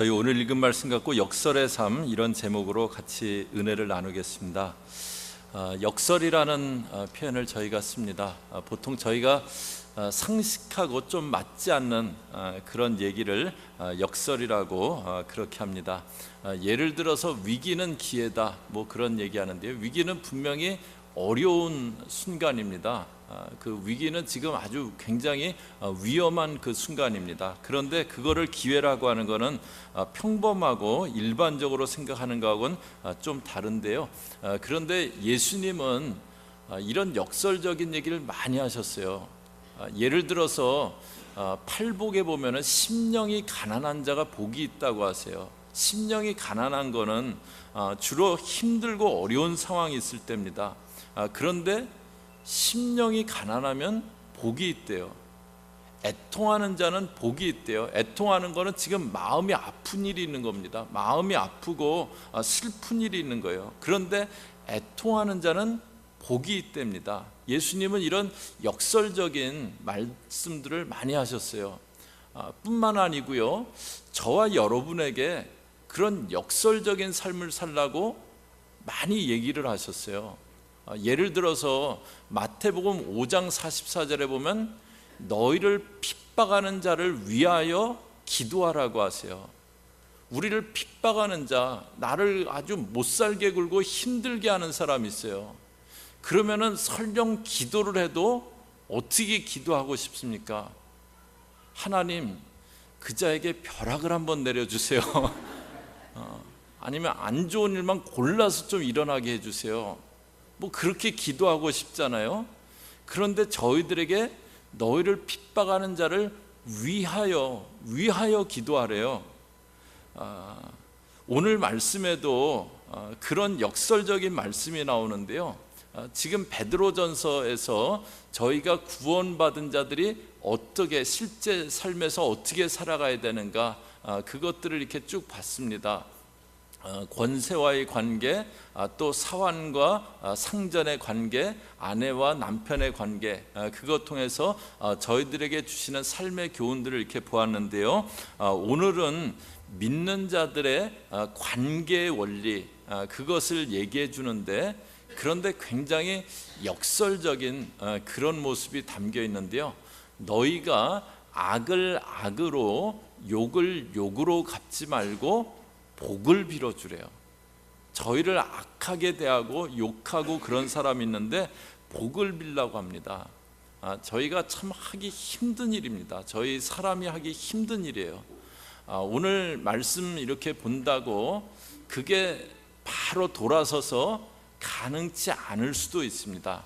저희 오늘 읽은 말씀 갖고 역설의 삶, 이런 제목으로 같이 은혜를 나누겠습니다. 역설이라는 표현을 저희가 씁니다. 보통 저희가 상식하고 좀 맞지 않는 그런 얘기를 역설이라고 그렇게 합니다. 예를 들어서 위기는 기회다, 뭐 그런 얘기하는데요. 위기는 분명히 어려운 순간입니다. 그 위기는 지금 아주 굉장히 위험한 그 순간입니다. 그런데 그거를 기회라고 하는 것은 평범하고 일반적으로 생각하는 것하고는 좀 다른데요. 그런데 예수님은 이런 역설적인 얘기를 많이 하셨어요. 예를 들어서 팔복에 보면은 심령이 가난한 자가 복이 있다고 하세요. 심령이 가난한 거는 주로 힘들고 어려운 상황이 있을 때입니다. 그런데 심령이 가난하면 복이 있대요. 애통하는 자는 복이 있대요. 애통하는 거는 지금 마음이 아픈 일이 있는 겁니다. 마음이 아프고 슬픈 일이 있는 거예요. 그런데 애통하는 자는 복이 있답니다. 예수님은 이런 역설적인 말씀들을 많이 하셨어요. 뿐만 아니고요, 저와 여러분에게 그런 역설적인 삶을 살라고 많이 얘기를 하셨어요. 예를 들어서 마태복음 5장 44절에 보면 너희를 핍박하는 자를 위하여 기도하라고 하세요. 우리를 핍박하는 자, 나를 아주 못살게 굴고 힘들게 하는 사람이 있어요. 그러면은 설령 기도를 해도 어떻게 기도하고 싶습니까? 하나님, 그 자에게 벼락을 한번 내려주세요. 아니면 안 좋은 일만 골라서 좀 일어나게 해주세요. 뭐 그렇게 기도하고 싶잖아요. 그런데 저희들에게 너희를 핍박하는 자를 위하여 기도하래요. 오늘 말씀에도 그런 역설적인 말씀이 나오는데요. 지금 베드로전서에서 저희가 구원받은 자들이 어떻게 실제 삶에서 어떻게 살아가야 되는가, 그것들을 이렇게 쭉 봤습니다. 권세와의 관계, 또 사환과 상전의 관계, 아내와 남편의 관계, 그것 통해서 저희들에게 주시는 삶의 교훈들을 이렇게 보았는데요. 오늘은 믿는 자들의 관계의 원리, 그것을 얘기해 주는데, 그런데 굉장히 역설적인 그런 모습이 담겨 있는데요. 너희가 악을 악으로 욕을 욕으로 갚지 말고 복을 빌어주래요. 저희를 악하게 대하고 욕하고 그런 사람이 있는데 복을 빌라고 합니다. 저희가 참 하기 힘든 일입니다. 저희 사람이 하기 힘든 일이에요. 오늘 말씀 이렇게 본다고 그게 바로 돌아서서 가능치 않을 수도 있습니다.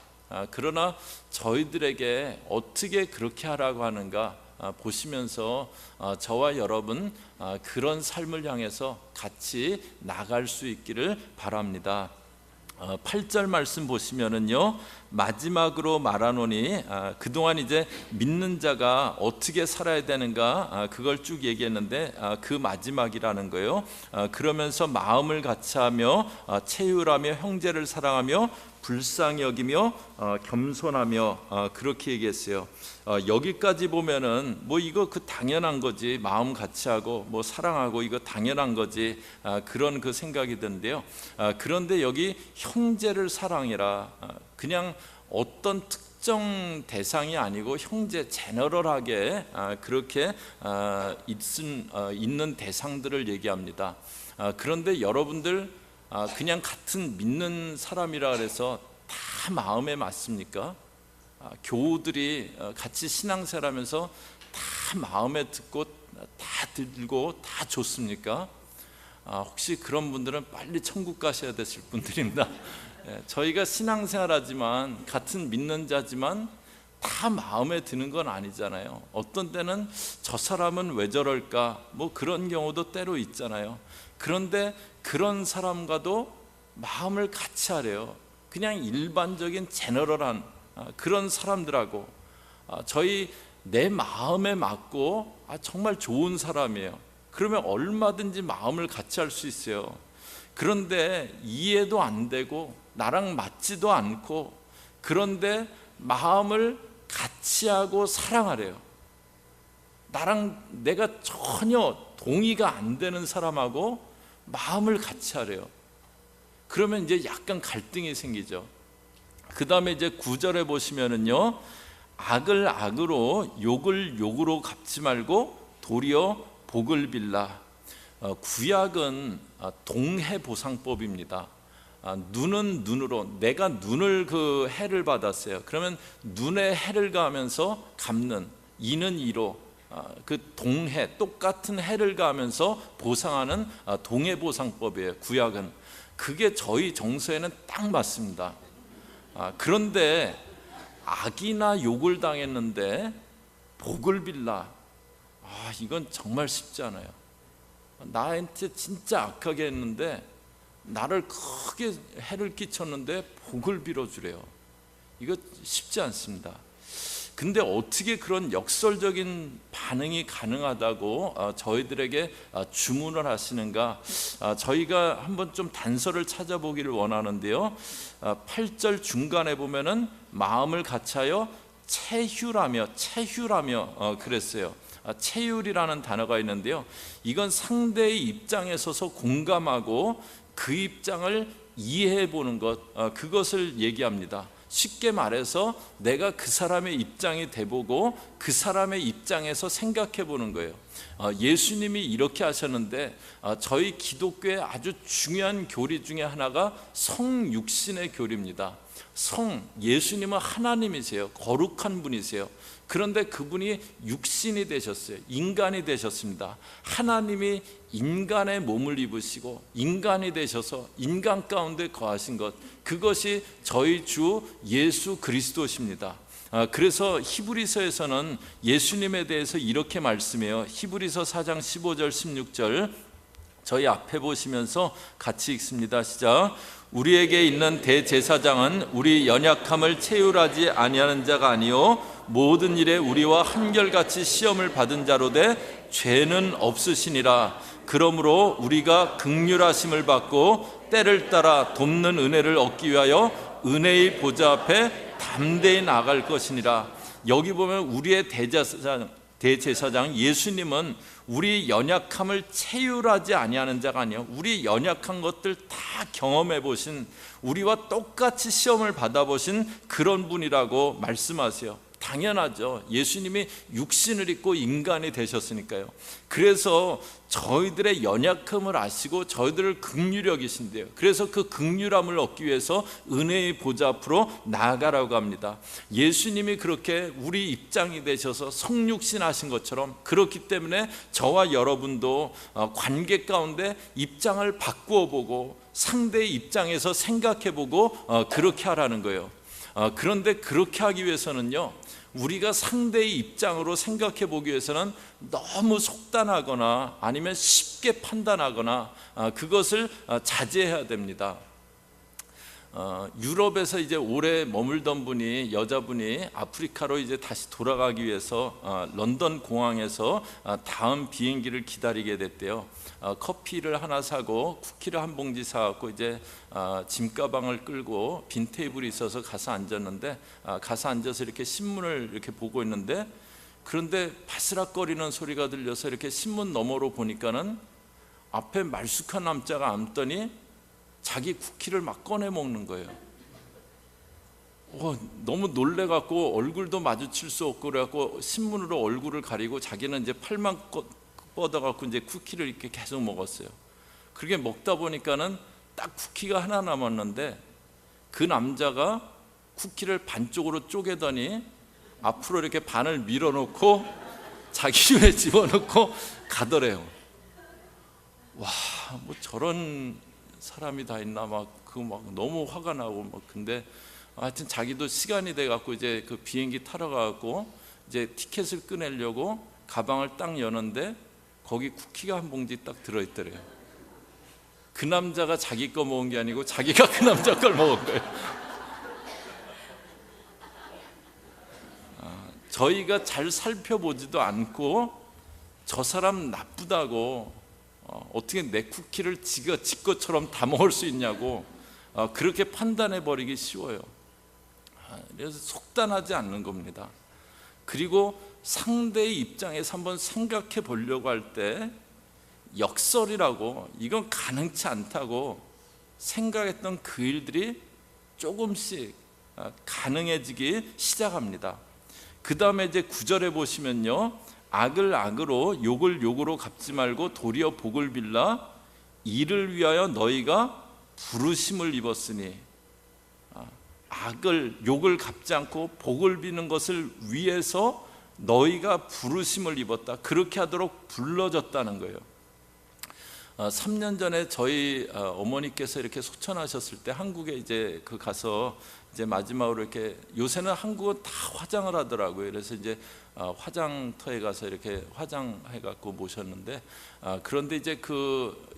그러나 저희들에게 어떻게 그렇게 하라고 하는가 보시면서 저와 여러분 그런 삶을 향해서 같이 나갈 수 있기를 바랍니다. 8절 말씀 보시면은요, 마지막으로 말하노니, 그동안 이제 믿는 자가 어떻게 살아야 되는가 그걸 쭉 얘기했는데 그 마지막이라는 거예요. 그러면서 마음을 같이하며 체휼하며 형제를 사랑하며 불쌍히 여기며 겸손하며, 그렇게 얘기했어요. 여기까지 보면은 뭐 이거 그 당연한 거지, 마음 같이하고 뭐 사랑하고 이거 당연한 거지, 그런 그 생각이 드는데요. 그런데 여기 형제를 사랑해라, 그냥 어떤 특정 대상이 아니고 형제, 제너럴하게 그렇게 있는 대상들을 얘기합니다. 그런데 여러분들 그냥 같은 믿는 사람이라 그래서 다 마음에 맞습니까? 교우들이 같이 신앙생활하면서 다 마음에 듣고 다 들고 다 좋습니까? 혹시 그런 분들은 빨리 천국 가셔야 되실 분들입니다. 저희가 신앙생활하지만 같은 믿는 자지만 다 마음에 드는 건 아니잖아요. 어떤 때는 저 사람은 왜 저럴까, 뭐 그런 경우도 때로 있잖아요. 그런데 그런 사람과도 마음을 같이 하래요. 그냥 일반적인 제너럴한 그런 사람들하고 저희 내 마음에 맞고 정말 좋은 사람이에요. 그러면 얼마든지 마음을 같이 할 수 있어요. 그런데 이해도 안 되고 나랑 맞지도 않고, 그런데 마음을 같이 하고 사랑하래요. 나랑 내가 전혀 동의가 안 되는 사람하고 마음을 같이 하래요. 그러면 이제 약간 갈등이 생기죠. 그 다음에 이제 9절에 보시면은요, 악을 악으로 욕을 욕으로 갚지 말고 도리어 복을 빌라. 구약은 동해보상법입니다. 눈은 눈으로, 내가 눈을 그 해를 받았어요. 그러면 눈에 해를 가하면서 갚는, 이는 이로, 그 동해, 똑같은 해를 가하면서 보상하는 동해보상법이에요. 구약은. 그게 저희 정서에는 딱 맞습니다. 그런데 악이나 욕을 당했는데 복을 빌라, 이건 정말 쉽지 않아요. 나한테 진짜 악하게 했는데, 나를 크게 해를 끼쳤는데 복을 빌어주래요. 이거 쉽지 않습니다. 근데 어떻게 그런 역설적인 반응이 가능하다고 저희들에게 주문을 하시는가? 저희가 한번 좀 단서를 찾아보기를 원하는데요, 8절 중간에 보면은 마음을 같이하여 체휴라며 그랬어요. 체휼이라는 단어가 있는데요, 이건 상대의 입장에 서서 공감하고 그 입장을 이해해 보는 것, 그것을 얘기합니다. 쉽게 말해서 내가 그 사람의 입장이 돼보고 그 사람의 입장에서 생각해 보는 거예요. 예수님이 이렇게 하셨는데, 저희 기독교의 아주 중요한 교리 중에 하나가 성육신의 교리입니다. 예수님은 하나님이세요. 거룩한 분이세요. 그런데 그분이 육신이 되셨어요. 인간이 되셨습니다. 하나님이 인간의 몸을 입으시고 인간이 되셔서 인간 가운데 거하신 것, 그것이 저희 주 예수 그리스도십니다. 그래서 히브리서에서는 예수님에 대해서 이렇게 말씀해요. 히브리서 4장 15절 16절 저희 앞에 보시면서 같이 읽습니다. 시작. 우리에게 있는 대제사장은 우리 연약함을 체휼하지 아니하는 자가 아니요 모든 일에 우리와 한결같이 시험을 받은 자로되 죄는 없으시니라. 그러므로 우리가 긍휼하심을 받고 때를 따라 돕는 은혜를 얻기 위하여 은혜의 보좌 앞에 담대히 나아갈 것이니라. 여기 보면 우리의 대제사장 예수님은 우리 연약함을 체휼하지 아니하는 자가 아니요 우리 연약한 것들 다 경험해 보신, 우리와 똑같이 시험을 받아보신 그런 분이라고 말씀하세요. 당연하죠. 예수님이 육신을 입고 인간이 되셨으니까요. 그래서 저희들의 연약함을 아시고 저희들을 긍휼히 여기신대요. 그래서 그 긍휼함을 얻기 위해서 은혜의 보좌 앞으로 나아가라고 합니다. 예수님이 그렇게 우리 입장이 되셔서 성육신 하신 것처럼, 그렇기 때문에 저와 여러분도 관계 가운데 입장을 바꾸어 보고 상대의 입장에서 생각해 보고 그렇게 하라는 거예요. 그런데 그렇게 하기 위해서는요, 우리가 상대의 입장으로 생각해 보기 위해서는 너무 속단하거나 아니면 쉽게 판단하거나 그것을 자제해야 됩니다. 유럽에서 이제 오래 머물던 분이, 여자분이 아프리카로 이제 다시 돌아가기 위해서 런던 공항에서 다음 비행기를 기다리게 됐대요. 커피를 하나 사고 쿠키를 한 봉지 사갖고 이제 짐가방을 끌고 빈 테이블이 있어서 가서 앉았는데, 가서 앉아서 이렇게 신문을 이렇게 보고 있는데, 그런데 바스락거리는 소리가 들려서 이렇게 신문 너머로 보니까는 앞에 말쑥한 남자가 앉더니 자기 쿠키를 막 꺼내 먹는 거예요. 너무 놀래갖고 얼굴도 마주칠 수 없고 그래갖고 신문으로 얼굴을 가리고 자기는 이제 팔만 뻗어갖고 이제 쿠키를 이렇게 계속 먹었어요. 그렇게 먹다 보니까는 딱 쿠키가 하나 남았는데, 그 남자가 쿠키를 반쪽으로 쪼개더니 앞으로 이렇게 반을 밀어놓고 자기 입에 집어넣고 가더래요. 와, 뭐 저런 사람이 다 있나 막 너무 화가 나고 근데 하여튼 자기도 시간이 돼 갖고 이제 그 비행기 타러 가고 이제 티켓을 꺼내려고 가방을 딱 여는데 거기 쿠키가 한 봉지 딱 들어있더래요. 그 남자가 자기 거 먹은 게 아니고 자기가 그 남자 걸 먹은 거예요. 저희가 잘 살펴보지도 않고 저 사람 나쁘다고 어떻게 내 쿠키를 지 것처럼 다 먹을 수 있냐고 그렇게 판단해 버리기 쉬워요. 그래서 속단하지 않는 겁니다. 그리고 상대의 입장에서 한번 생각해 보려고 할 때 역설이라고, 이건 가능치 않다고 생각했던 그 일들이 조금씩 가능해지기 시작합니다. 그 다음에 이제 9절에 보시면요, 악을 악으로 욕을 욕으로 갚지 말고 도리어 복을 빌라 이를 위하여 너희가 부르심을 입었으니, 악을 욕을 갚지 않고 복을 비는 것을 위해서 너희가 부르심을 입었다, 그렇게 하도록 불러졌다는 거예요. 3년 전에 저희 어머니께서 이렇게 소천하셨을 때 한국에 이제 가서 이제 마지막으로 이렇게, 요새는 한국은 다 화장을 하더라고요. 그래서 이제 화장터에 가서 이렇게 화장해 갖고 모셨는데, 그런데 이제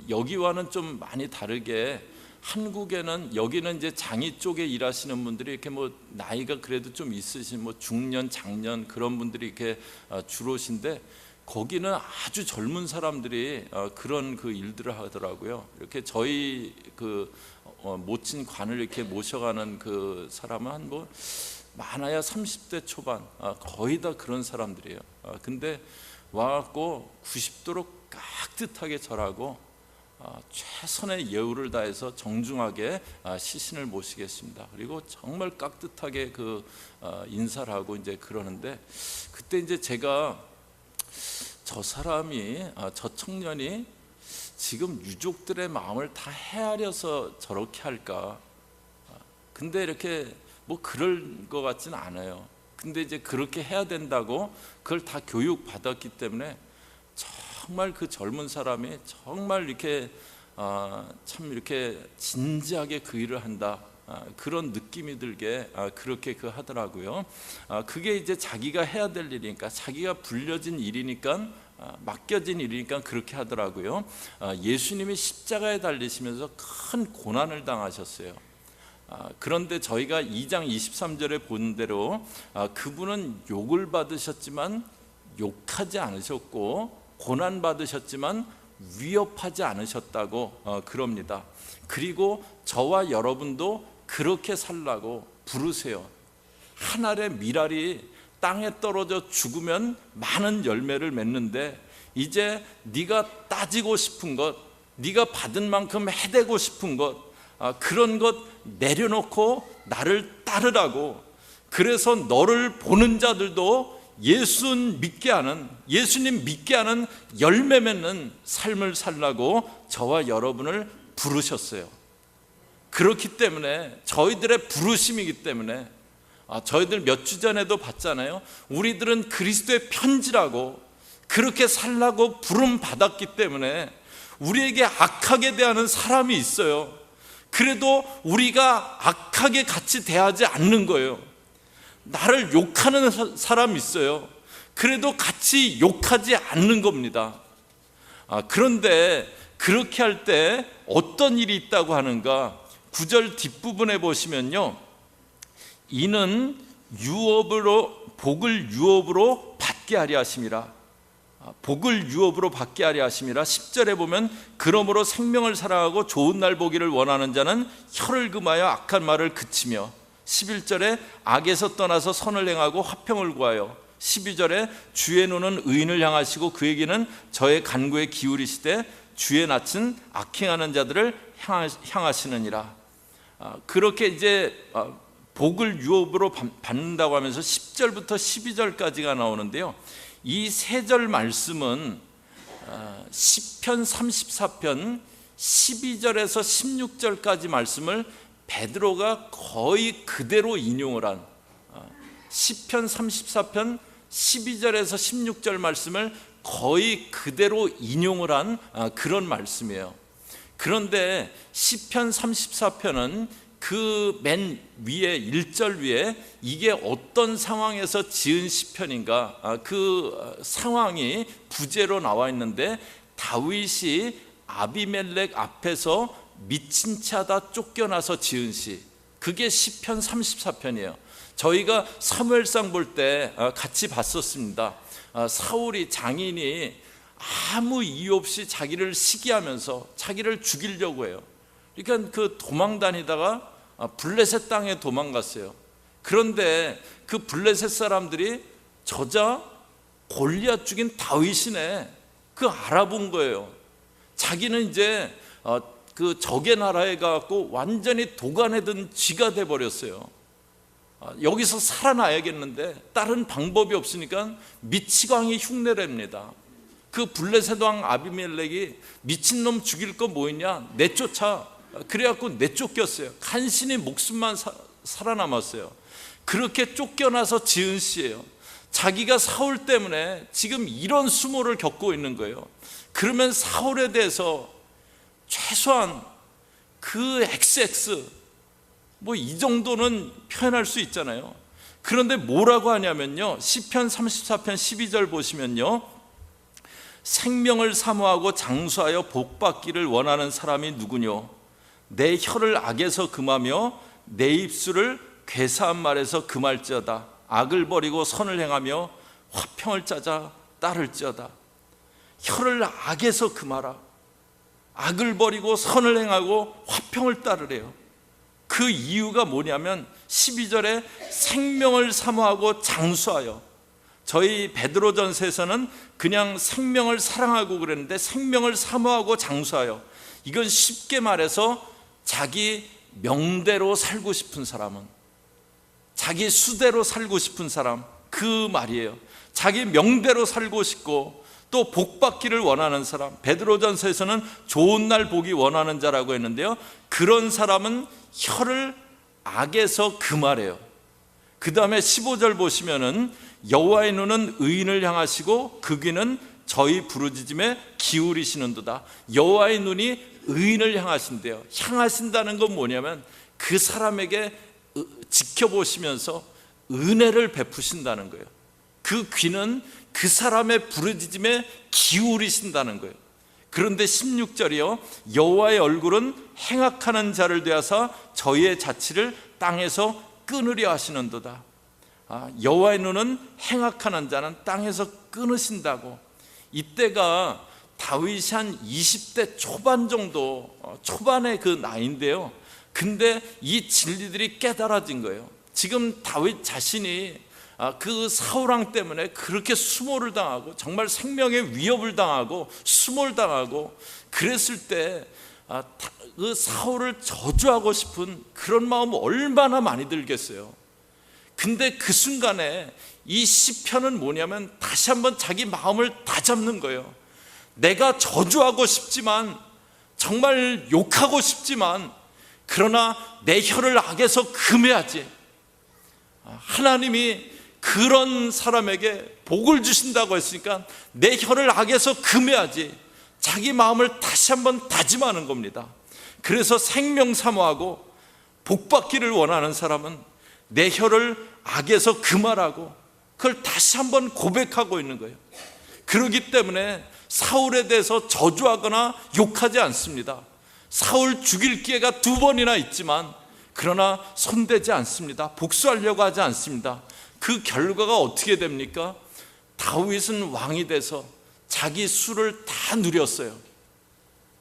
여기와는 좀 많이 다르게 한국에는, 여기는 이제 장이 쪽에 일하시는 분들이 이렇게 뭐 나이가 그래도 좀 있으신 뭐 중년, 장년 그런 분들이 이렇게 주로 오신데, 거기는 아주 젊은 사람들이 그런 일들을 하더라고요. 이렇게 저희 모친 관을 이렇게 모셔가는 그 사람은 한 뭐 많아야 30대 초반, 거의 다 그런 사람들이에요. 근데 와갖고 90도로 깍듯하게 절하고 최선의 예우를 다해서 정중하게 시신을 모시겠습니다. 그리고 정말 깍듯하게 인사를 하고 이제 그러는데, 그때 이제 제가 저 사람이, 저 청년이 지금 유족들의 마음을 다 헤아려서 저렇게 할까? 근데 이렇게 뭐 그럴 것 같지는 않아요. 근데 이제 그렇게 해야 된다고 그걸 다 교육 받았기 때문에 정말 그 젊은 사람이 정말 이렇게 참 이렇게 진지하게 그 일을 한다, 그런 느낌이 들게 그렇게 하더라고요. 그게 이제 자기가 해야 될 일이니까, 자기가 불려진 일이니까, 맡겨진 일이니까 그렇게 하더라고요. 예수님이 십자가에 달리시면서 큰 고난을 당하셨어요. 그런데 저희가 2장 23절에 본 대로 그분은 욕을 받으셨지만 욕하지 않으셨고, 고난 받으셨지만 위협하지 않으셨다고 그럽니다. 그리고 저와 여러분도 그렇게 살라고 부르세요. 한 알의 밀알이 땅에 떨어져 죽으면 많은 열매를 맺는데, 이제 네가 따지고 싶은 것, 네가 받은 만큼 해대고 싶은 것, 그런 것 내려놓고 나를 따르라고. 그래서 너를 보는 자들도 예수님 믿게 하는 열매 맺는 삶을 살라고 저와 여러분을 부르셨어요. 그렇기 때문에, 저희들의 부르심이기 때문에, 저희들 몇 주 전에도 봤잖아요. 우리들은 그리스도의 편지라고, 그렇게 살라고 부름 받았기 때문에 우리에게 악하게 대하는 사람이 있어요. 그래도 우리가 악하게 같이 대하지 않는 거예요. 나를 욕하는 사람이 있어요. 그래도 같이 욕하지 않는 겁니다. 그런데 그렇게 할 때 어떤 일이 있다고 하는가? 9절 뒷부분에 보시면요, 이는 복을 유업으로 받게 하려 하심이라. 복을 유업으로 받게 하려 하심이라. 10절에 보면 그러므로 생명을 사랑하고 좋은 날 보기를 원하는 자는 혀를 금하여 악한 말을 그치며. 11절에 악에서 떠나서 선을 행하고 화평을 구하여. 12절에 주의 눈은 의인을 향하시고 그에게는 저의 간구에 기울이시되 주의 낯은 악행하는 자들을 향하시느니라. 그렇게 이제 복을 유업으로 받는다고 하면서 10절부터 12절까지가 나오는데요, 이 세 절 말씀은 시편 34편 12절에서 16절까지 말씀을 베드로가 거의 그대로 인용을 한, 시편 34편 12절에서 16절 말씀을 거의 그대로 인용을 한 그런 말씀이에요. 그런데 시편 34편은 그 맨 위에 1절 위에 이게 어떤 상황에서 지은 시편인가, 그 상황이 부제로 나와 있는데, 다윗이 아비멜렉 앞에서 미친 채 하다 쫓겨나서 지은 시, 그게 시편 34편이에요. 저희가 사무엘상 볼 때 같이 봤었습니다. 사울이, 장인이 아무 이유 없이 자기를 시기하면서 자기를 죽이려고 해요. 그러니까 도망 다니다가 블레셋 땅에 도망갔어요. 그런데 그 블레셋 사람들이 저자 골리앗 죽인 다윗이네, 알아본 거예요. 자기는 이제 그 적의 나라에 가고 완전히 도간에 든 쥐가 돼 버렸어요. 여기서 살아나야겠는데 다른 방법이 없으니까 미치광이 흉내냅니다. 그 블레셋 왕 아비멜렉이 미친놈 죽일 거 뭐 있냐, 내쫓아. 그래갖고 내쫓겼어요. 간신히 목숨만 살아남았어요. 그렇게 쫓겨나서 지은 씨예요. 자기가 사울 때문에 지금 이런 수모를 겪고 있는 거예요. 그러면 사울에 대해서 최소한 그 XX 뭐 이 정도는 표현할 수 있잖아요. 그런데 뭐라고 하냐면요, 시편 34편 12절 보시면요, 생명을 사모하고 장수하여 복받기를 원하는 사람이 누구뇨? 내 혀를 악에서 금하며 내 입술을 괴사한 말에서 금할지어다. 악을 버리고 선을 행하며 화평을 짜자 따를지어다. 혀를 악에서 금하라. 악을 버리고 선을 행하고 화평을 따르래요. 그 이유가 뭐냐면 12절에 생명을 사모하고 장수하여, 저희 베드로전서에서는 그냥 생명을 사랑하고 그랬는데 생명을 사모하고 장수하여, 이건 쉽게 말해서 자기 명대로 살고 싶은 사람은, 자기 수대로 살고 싶은 사람, 그 말이에요. 자기 명대로 살고 싶고 또 복받기를 원하는 사람, 베드로전서에서는 좋은 날 보기 원하는 자라고 했는데요, 그런 사람은 혀를 악에서 금하래요. 그 다음에 15절 보시면은 여호와의 눈은 의인을 향하시고 그 귀는 저희 부르짖음에 기울이시는도다. 여호와의 눈이 의인을 향하신대요. 향하신다는 건 뭐냐면 그 사람에게 지켜보시면서 은혜를 베푸신다는 거예요. 그 귀는 그 사람의 부르짖음에 기울이신다는 거예요. 그런데 16절이요, 여호와의 얼굴은 행악하는 자를 대하사 저희의 자취를 땅에서 끊으려 하시는도다. 여호와의 눈은 행악하는 자는 땅에서 끊으신다고. 이때가 다윗이 한 20대 초반 정도, 초반의 그 나이인데요, 근데 이 진리들이 깨달아진 거예요. 지금 다윗 자신이 그 사울왕 때문에 그렇게 수모를 당하고 정말 생명의 위협을 당하고 수모를 당하고 그랬을 때 그 사울을 저주하고 싶은 그런 마음 얼마나 많이 들겠어요. 근데 그 순간에 이 시편은 뭐냐면 다시 한번 자기 마음을 다잡는 거예요. 내가 저주하고 싶지만, 정말 욕하고 싶지만, 그러나 내 혀를 악에서 금해야지. 하나님이 그런 사람에게 복을 주신다고 했으니까 내 혀를 악에서 금해야지. 자기 마음을 다시 한번 다짐하는 겁니다. 그래서 생명 사모하고 복받기를 원하는 사람은 내 혀를 악에서 금하라고, 그걸 다시 한번 고백하고 있는 거예요. 그렇기 때문에 사울에 대해서 저주하거나 욕하지 않습니다. 사울 죽일 기회가 2번이나 있지만 그러나 손대지 않습니다. 복수하려고 하지 않습니다. 그 결과가 어떻게 됩니까? 다윗은 왕이 돼서 자기 수를 다 누렸어요.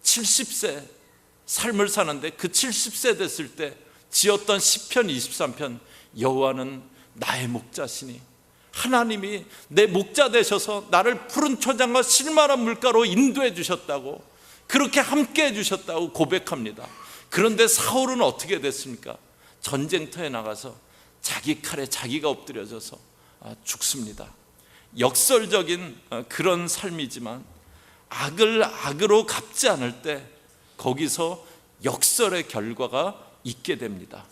70세 삶을 사는데 그 70세 됐을 때 지었던 시편 23편, 여호와는 나의 목자시니, 하나님이 내 목자 되셔서 나를 푸른 초장과 실만한 물가로 인도해 주셨다고, 그렇게 함께 해 주셨다고 고백합니다. 그런데 사울은 어떻게 됐습니까? 전쟁터에 나가서 자기 칼에 자기가 엎드려져서 죽습니다. 역설적인 그런 삶이지만 악을 악으로 갚지 않을 때 거기서 역설의 결과가 있게 됩니다.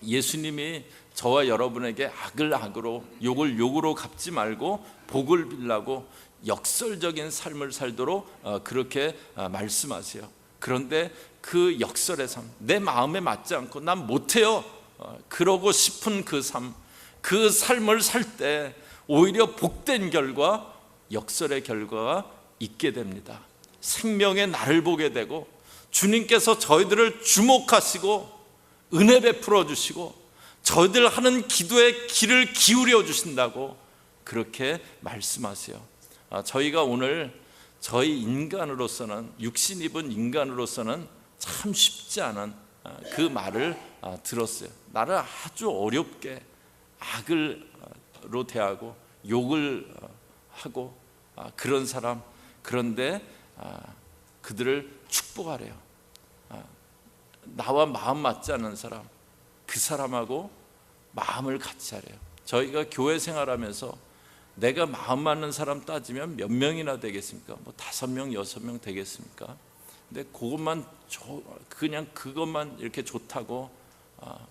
예수님이 저와 여러분에게 악을 악으로, 욕을 욕으로 갚지 말고 복을 빌라고 역설적인 삶을 살도록 그렇게 말씀하세요. 그런데 그 역설의 삶, 내 마음에 맞지 않고 난 못해요 그러고 싶은 그 삶, 그 삶을 살 때 오히려 복된 결과, 역설의 결과가 있게 됩니다. 생명의 날을 보게 되고 주님께서 저희들을 주목하시고 은혜 베풀어 주시고 저희들 하는 기도에 귀를 기울여 주신다고 그렇게 말씀하세요. 저희가 오늘 저희 인간으로서는, 육신 입은 인간으로서는 참 쉽지 않은 그 말을 들었어요. 나를 아주 어렵게 악을로 대하고 욕을 하고 그런 사람. 그런데 그들을 축복하래요. 나와 마음 맞지 않는 사람, 그 사람하고 마음을 같이 하래요. 저희가 교회 생활하면서 내가 마음 맞는 사람 따지면 몇 명이나 되겠습니까? 뭐 5명, 6명 되겠습니까? 근데 그것만 그냥 그것만 이렇게 좋다고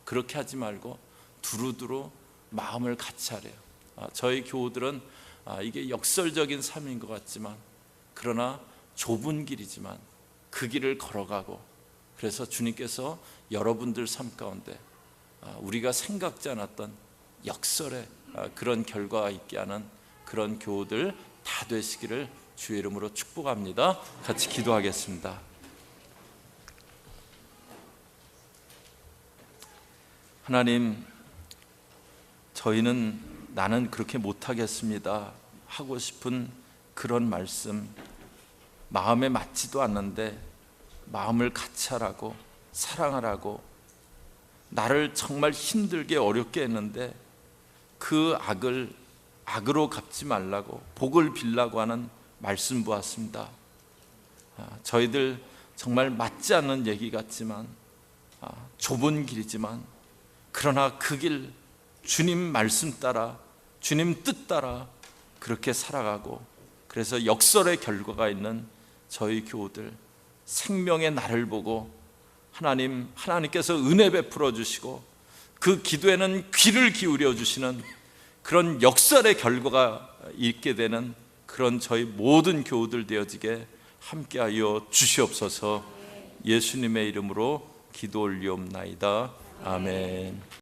그렇게 하지 말고 두루두루 마음을 같이 하래요. 저희 교우들은 이게 역설적인 삶인 것 같지만, 그러나 좁은 길이지만 그 길을 걸어가고, 그래서 주님께서 여러분들 삶 가운데 우리가 생각지 않았던 역설의 그런 결과가 있게 하는 그런 교우들 다 되시기를 주의 이름으로 축복합니다. 같이 기도하겠습니다. 하나님, 저희는 나는 그렇게 못하겠습니다 하고 싶은 그런 말씀, 마음에 맞지도 않는데 마음을 같이 하라고, 사랑하라고, 나를 정말 힘들게 어렵게 했는데 그 악을 악으로 갚지 말라고, 복을 빌라고 하는 말씀 보았습니다. 저희들 정말 맞지 않는 얘기 같지만, 좁은 길이지만, 그러나 그 길 주님 말씀 따라, 주님 뜻 따라 그렇게 살아가고, 그래서 역설의 결과가 있는 저희 교우들, 생명의 날을 보고 하나님께서 은혜 베풀어 주시고 그 기도에는 귀를 기울여 주시는 그런 역설의 결과가 있게 되는 그런 저희 모든 교우들 되어지게 함께하여 주시옵소서. 예수님의 이름으로 기도 올리옵나이다. 아멘.